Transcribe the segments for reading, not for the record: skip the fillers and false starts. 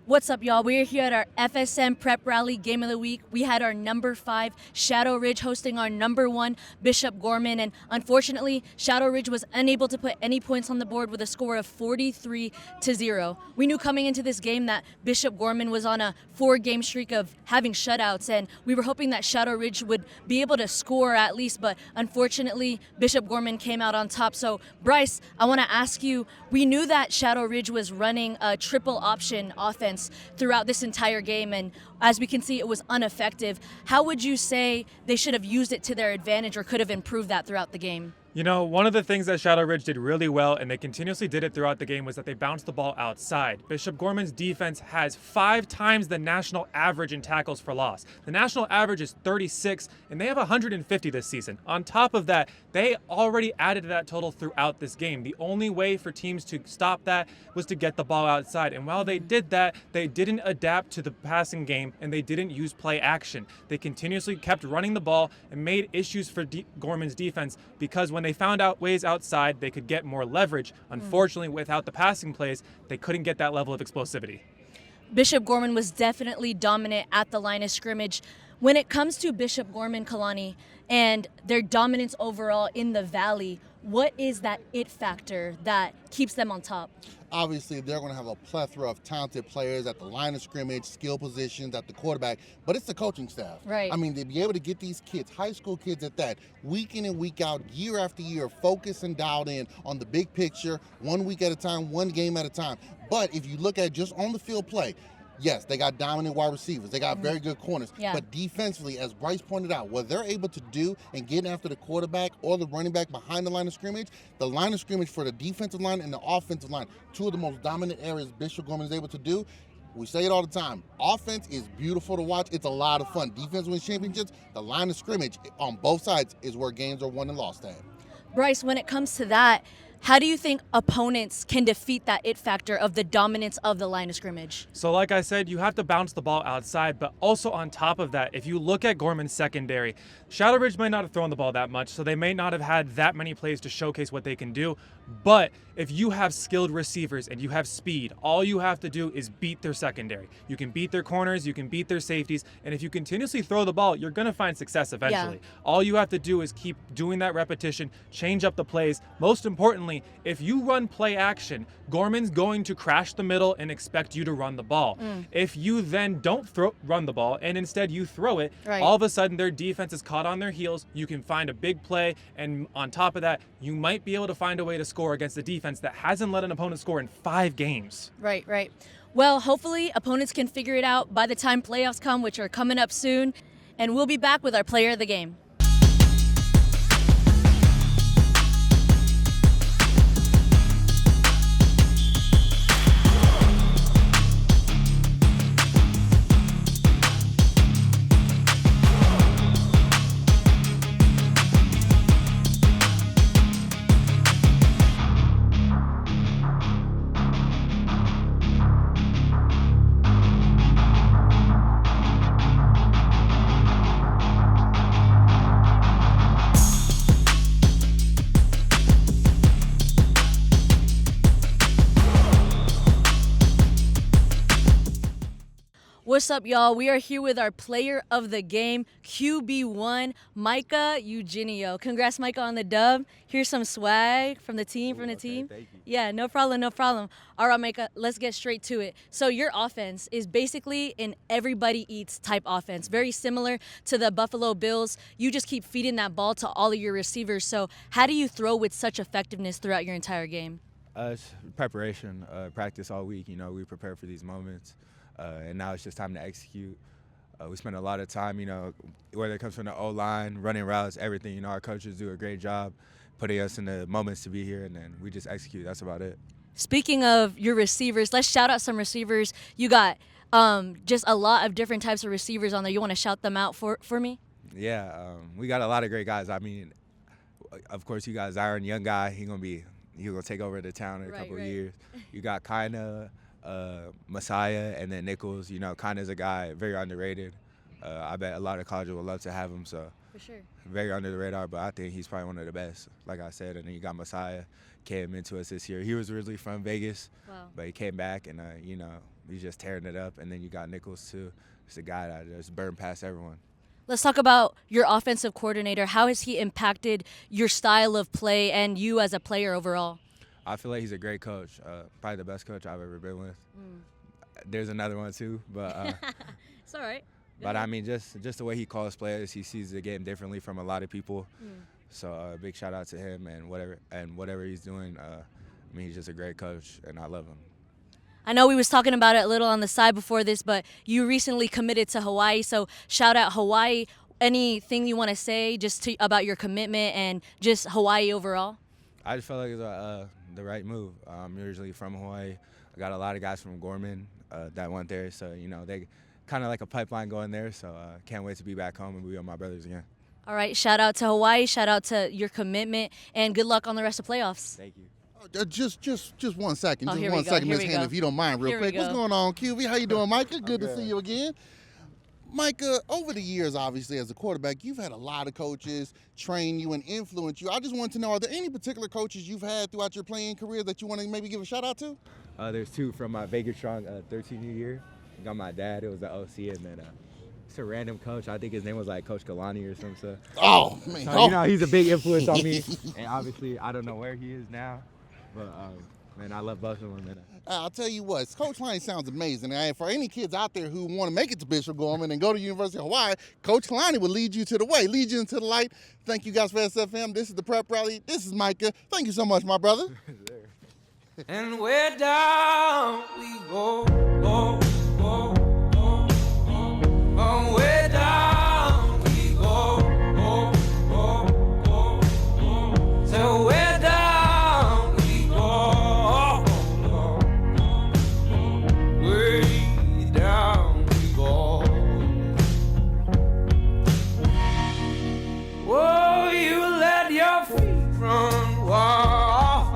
What's up, y'all? We're here at our FSM Prep Rally Game of the Week. We had our number 5, Shadow Ridge, hosting our number 1, Bishop Gorman. And unfortunately, Shadow Ridge was unable to put any points on the board with a score of 43-0. We knew coming into this game that Bishop Gorman was on a 4-game streak of having shutouts, and we were hoping that Shadow Ridge would be able to score at least, but unfortunately, Bishop Gorman came out on top. So, Bryce, I want to ask you, we knew that Shadow Ridge was running a triple option offense throughout this entire game, and as we can see, it was ineffective. How would you say they should have used it to their advantage or could have improved that throughout the game? You know, one of the things that Shadow Ridge did really well, and they continuously did it throughout the game, was that they bounced the ball outside. Bishop Gorman's defense has 5 times the national average in tackles for loss. The national average is 36, and they have 150 this season. On top of that, they already added to that total throughout this game. The only way for teams to stop that was to get the ball outside. And while they did that, they didn't adapt to the passing game, and they didn't use play action. They continuously kept running the ball and made issues for Gorman's defense, because when they found out ways outside, they could get more leverage. Unfortunately, without the passing plays, they couldn't get that level of explosivity. Bishop Gorman was definitely dominant at the line of scrimmage. When it comes to Bishop Gorman, Kalani, and their dominance overall in the Valley, what is that it factor that keeps them on top? Obviously, they're going to have a plethora of talented players at the line of scrimmage, skill positions, at the quarterback, but it's the coaching staff. Right. I mean, to be able to get these kids, high school kids at that, week in and week out, year after year, focused and dialed in on the big picture, 1 week at a time, 1 game at a time. But if you look at just on the field play, yes, they got dominant wide receivers. They got very good corners. Yeah. But defensively, as Bryce pointed out, what they're able to do and getting after the quarterback or the running back behind the line of scrimmage, the line of scrimmage for the defensive line and the offensive line, 2 of the most dominant areas Bishop Gorman is able to do. We say it all the time. Offense is beautiful to watch. It's a lot of fun. Defense wins championships. The line of scrimmage on both sides is where games are won and lost at. Bryce, when it comes to that, how do you think opponents can defeat that it factor of the dominance of the line of scrimmage? So like I said, you have to bounce the ball outside, but also on top of that, if you look at Gorman's secondary, Shadow Ridge might not have thrown the ball that much, so they may not have had that many plays to showcase what they can do. But if you have skilled receivers and you have speed, all you have to do is beat their secondary. You can beat their corners, you can beat their safeties, and if you continuously throw the ball, you're going to find success eventually. Yeah. All you have to do is keep doing that repetition, change up the plays. Most importantly, if you run play action, Gorman's going to crash the middle and expect you to run the ball. If you then don't run the ball and instead you throw it, Right. all of a sudden their defense is caught on their heels. You can find a big play, and on top of that, you might be able to find a way to score against a defense that hasn't let an opponent score in 5 games. Right, right. Well, hopefully opponents can figure it out by the time playoffs come, which are coming up soon. And we'll be back with our player of the game. What's up, y'all? We are here with our player of the game, QB1, Micah Eugenio. Congrats, Micah, on the dub. Here's some swag from the team, Thank you. Yeah, no problem, no problem. All right, Micah, let's get straight to it. So your offense is basically an everybody eats type offense, very similar to the Buffalo Bills. You just keep feeding that ball to all of your receivers. So how do you throw with such effectiveness throughout your entire game? It's preparation, practice all week. You know, we prepare for these moments, and now it's just time to execute. We spend a lot of time, you know, whether it comes from the O-line, running routes, everything. You know, our coaches do a great job putting us in the moments to be here, and then we just execute. That's about it. Speaking of your receivers, let's shout out some receivers. You got just a lot of different types of receivers on there. You want to shout them out for me? Yeah, we got a lot of great guys. I mean, of course, you got Zyron, young guy. He's gonna take over the town in a couple of years. You got Kinda, Messiah, and then Nichols. You know, Kinda's a guy very underrated. I bet a lot of colleges would love to have him. So For sure. very under the radar, but I think he's probably one of the best, like I said. And then you got Messiah, came into us this year. He was originally from Vegas, Wow. but he came back and, you know, He's just tearing it up. And then you got Nichols too. He's a guy that just burned past everyone. Let's talk about your offensive coordinator. How has he impacted your style of play and you as a player overall? I feel like he's a great coach. Probably the best coach I've ever been with. There's another one too, but It's all right. but I mean, just the way he calls players, he sees the game differently from a lot of people. So big shout out to him and whatever he's doing. I mean, he's just a great coach, and I love him. I know we was talking about it a little on the side before this, but you recently committed to Hawaii, so shout out Hawaii. Anything you want to say about your commitment and just Hawaii overall? I just felt like it was the right move. I'm usually from Hawaii. I got a lot of guys from Gorman that went there, so they kind of like a pipeline going there. So can't wait to be back home and be with my brothers again. All right, shout out to Hawaii, shout out to your commitment, and good luck on the rest of playoffs. Thank you. Just 1 second. Oh, Just here 1 we go, second, here Miss we Hannah, go. if you don't mind, real Here we quick. What's go. going on, QB? How you doing, Micah? Good to see you again. Micah, over the years, obviously, as a quarterback, you've had a lot of coaches train you and influence you. I just want to know, are there any particular coaches you've had throughout your playing career that you want to maybe give a shout out to? There's two from my Vegas Strong 13th year. I got my dad. It was the OC, and then it's a random coach. I think his name was like Coach Kalani or something. Oh, man. So, he's a big influence on me. And obviously, I don't know where he is now. But, man, I love both of them. I'll tell you what, Coach Kalani sounds amazing. And for any kids out there who want to make it to Bishop Gorman and go to University of Hawaii, Coach Kalani will lead you to the way, lead you into the light. Thank you guys for SFM. This is the Prep Rally. This is Micah. Thank you so much, my brother. And where down we go, go, go, go, go. Oh, where down we go, go, go, go, go. So where down we go, go, go. Way down we go. Whoa, you let your feet run wild.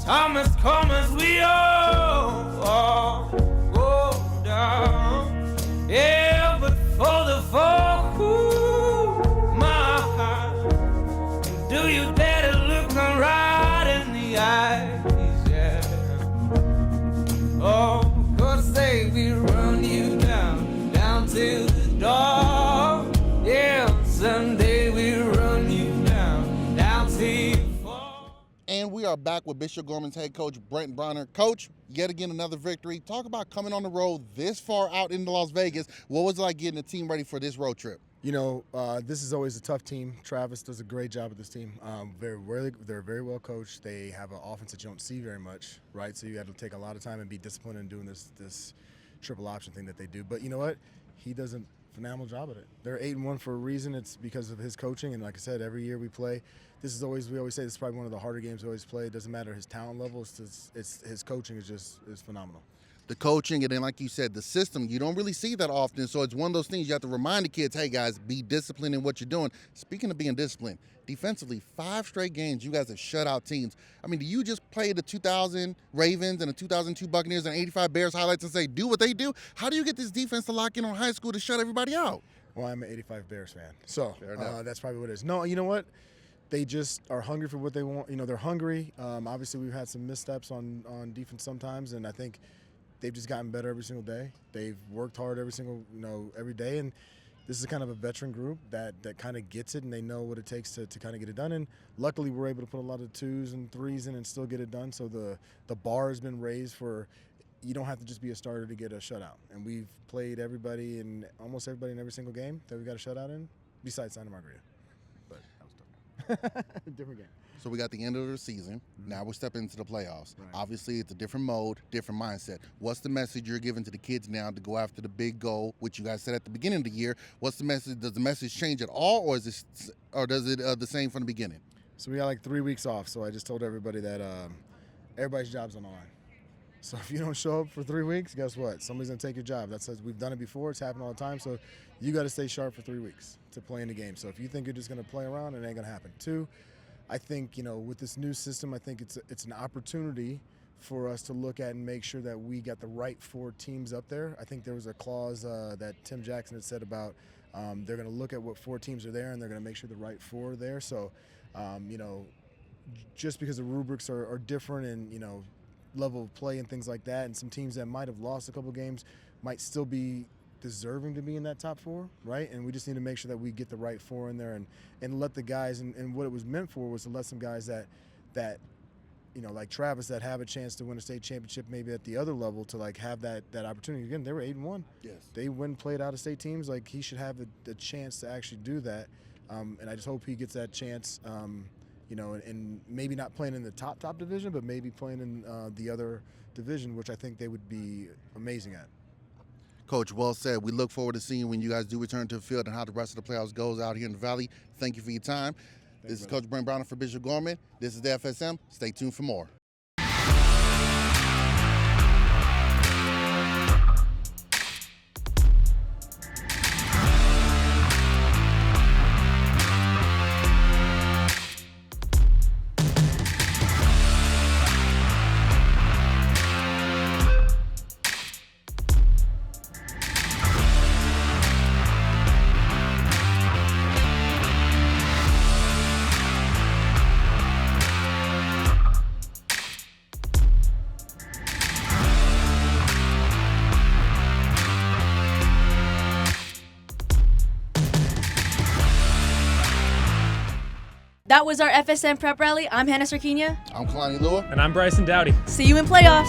Thomas, come as we all go down. Yeah, but for the folk who my heart, do you dare to look them right in the eyes? Yeah. Oh, 'cause say we run you down, down to the door. Yeah, someday we run you down, down to you. And we are back with Bishop Gorman's head coach, Brent Bronner. Coach, yet again, another victory. Talk about coming on the road this far out into Las Vegas. What was it like getting the team ready for this road trip? This is always a tough team. Travis does a great job with this team. They're very well coached. They have an offense that you don't see very much, right? So you have to take a lot of time and be disciplined in doing this triple option thing that they do. But you know what? He does a phenomenal job at it. They're 8-1 for a reason. It's because of his coaching. And like I said, every year we play. We always say this is probably one of the harder games we always play. It doesn't matter his talent level. It's his coaching is phenomenal. The coaching, and then like you said, the system, you don't really see that often. So it's one of those things you have to remind the kids, hey guys, be disciplined in what you're doing. Speaking of being disciplined, defensively, 5 straight games you guys have shut out teams. I mean, do you just play the 2000 Ravens and the 2002 Buccaneers and 85 Bears highlights and say, do what they do? How do you get this defense to lock in on high school to shut everybody out? Well, I'm an 85 Bears fan. So that's probably what it is. No, you know what? They just are hungry for what they want. They're hungry. Obviously, we've had some missteps on defense sometimes, and I think they've just gotten better every single day. They've worked hard every day, and this is kind of a veteran group that kind of gets it, and they know what it takes to kind of get it done. And luckily, we're able to put a lot of 2s and 3s in and still get it done. So the bar has been raised for you don't have to just be a starter to get a shutout. And we've played almost everybody in every single game that we got a shutout in, besides Santa Margarita. But that was tough. Different game. So we got the end of the season. Now we're stepping into the playoffs. Right. Obviously, it's a different mode, different mindset. What's the message you're giving to the kids now to go after the big goal, which you guys said at the beginning of the year? What's the message? Does the message change at all, or does it the same from the beginning? So we got like 3 weeks off. So I just told everybody that everybody's job's on the line. So if you don't show up for 3 weeks, guess what? Somebody's gonna take your job. We've done it before. It's happened all the time. So you got to stay sharp for 3 weeks to play in the game. So if you think you're just gonna play around, it ain't gonna happen. 2, I think, with this new system, I think it's an opportunity for us to look at and make sure that we got the right 4 teams up there. I think there was a clause that Tim Jackson had said about they're going to look at what 4 teams are there and they're going to make sure the right 4 are there. So, just because the rubrics are different and, level of play and things like that, and some teams that might have lost a couple games might still be deserving to be in that top 4, right? And we just need to make sure that we get the right 4 in there and let the guys, and what it was meant for was to let some guys that like Travis, that have a chance to win a state championship maybe at the other level, to like have that opportunity. Again, they were 8-1. Yes. They played out of state teams. Like, he should have the chance to actually do that. And I just hope he gets that chance, and maybe not playing in the top division, but maybe playing in the other division, which I think they would be amazing at. Coach, well said. We look forward to seeing when you guys do return to the field and how the rest of the playoffs goes out here in the Valley. Thank you for your time. This is Coach Brent Brown for Bishop Gorman. This is the FSM. Stay tuned for more. That was our FSM Prep Rally. I'm Hannah Sarkinia. I'm Kalani Lua. And I'm Bryson Dowdy. See you in playoffs.